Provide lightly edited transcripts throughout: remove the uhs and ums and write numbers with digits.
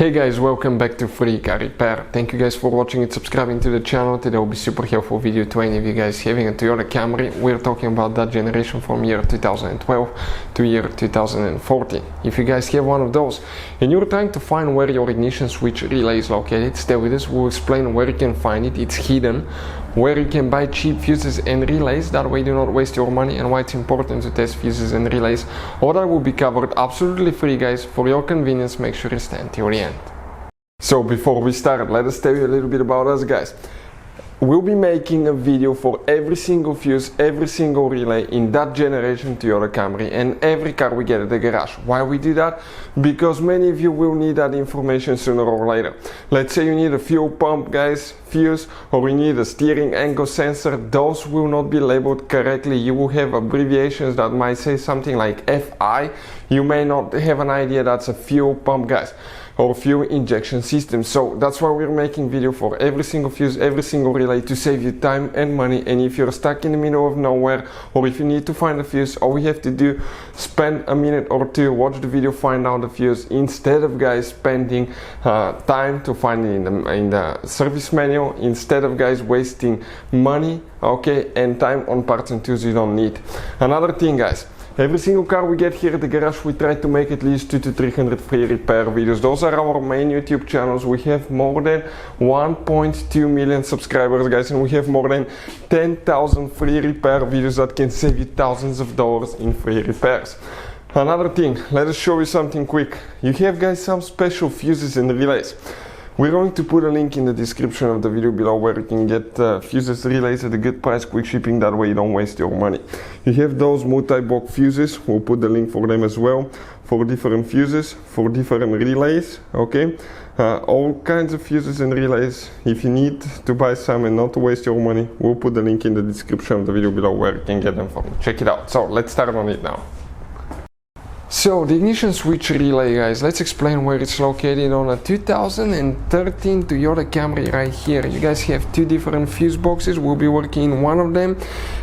Hey guys, welcome back to Free Car Repair. Thank you guys for watching and subscribing to the channel. Today will be super helpful video to any of you guys having a Toyota Camry. We're talking about that generation from year 2012 to year 2014. If you guys have one of those and you're trying to find where your ignition switch relay is located, stay with us. We'll explain where you can find it. It's hidden, where you can buy cheap fuses and relays, that way you do not waste your money, and why it's important to test fuses and relays. All that will be covered absolutely free, guys. For your convenience, make sure you stay until the end. So before we start, let us tell you a little bit about us, guys. We'll be making a video for every single fuse, every single relay in that generation Toyota Camry and every car we get at the garage. Why we do that? Because many of you will need that information sooner or later. Let's say you need a fuel pump, guys, fuse, or you need a steering angle sensor. Those will not be labeled correctly. You will have abbreviations that might say something like FI. You may not have an idea that's a fuel pump, guys, or fuel injection system. So that's why we're making video for every single fuse, every single relay, to save you time and money. And if you're stuck in the middle of nowhere, or if you need to find a fuse, all we have to do, spend a minute or two, watch the video, find out the fuse, instead of guys spending time to find it in the service manual, instead of guys wasting money, okay, and time on parts and tools you don't need. Another thing, guys, every single car we get here at the garage, we try to make at least 200 to 300 free repair videos. Those are our main YouTube channels. We have more than 1.2 million subscribers, guys, and we have more than 10,000 free repair videos that can save you thousands of dollars in free repairs. Another thing, let us show you something quick. You have, guys, some special fuses and relays. We're going to put a link in the description of the video below where you can get fuses, relays at a good price, quick shipping, that way you don't waste your money. You have those multi-block fuses, we'll put the link for them as well, for different fuses, for different relays, okay? All kinds of fuses and relays. If you need to buy some and not to waste your money, we'll put the link in the description of the video below where you can get them from. Check it out. So let's start on it now. So the ignition switch relay, guys, let's explain where it's located on a 2013 Toyota Camry right here. You guys have two different fuse boxes. We'll be working in one of them,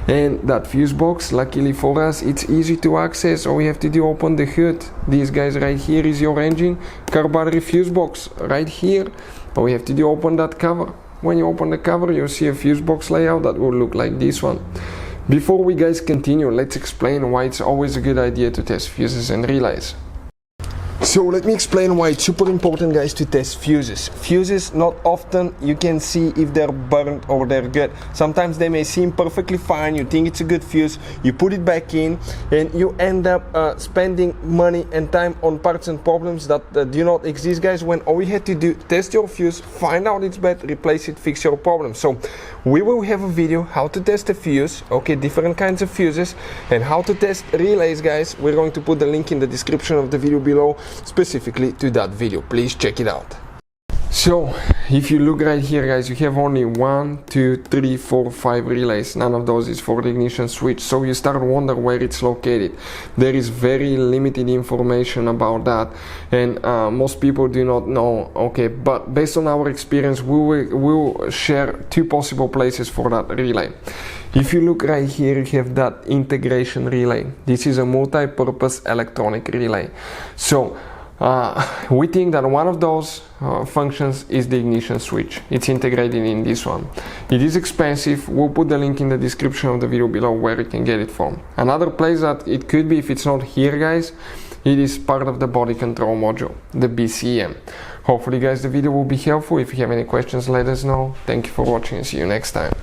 and that fuse box, luckily for us, it's easy to access. All we have to do, open the hood. These guys right here is your engine, car battery fuse box right here. All we have to do, open that cover. When you open the cover, you'll see a fuse box layout that will look like this one. Before we guys continue, let's explain why it's always a good idea to test fuses and relays. So let me explain why it's super important, guys, to test fuses. Fuses, not often you can see if they're burnt or they're good. Sometimes they may seem perfectly fine, you think it's a good fuse, you put it back in, and you end up spending money and time on parts and problems that do not exist, guys, when all you had to do, test your fuse, find out it's bad, replace it, fix your problem. So we will have a video how to test a fuse, okay, different kinds of fuses, and how to test relays, guys. We're going to put the link in the description of the video below, specifically to that video. Please check it out. So if you look right here, guys, you have only 1, 2, 3, 4, 5 relays. None of those is for the ignition switch, so you start wondering where it's located. There is very limited information about that, and most people do not know, okay, but based on our experience, we'll share two possible places for that relay. If you look right here, you have that integration relay. This is a multi-purpose electronic relay. So we think that one of those functions is the ignition switch. It's integrated in this one. It is expensive. We'll put the link in the description of the video below where you can get it from. Another place that it could be, if it's not here, guys, it is part of the body control module, the BCM. Hopefully, guys, the video will be helpful. If you have any questions, let us know. Thank you for watching and see you next time.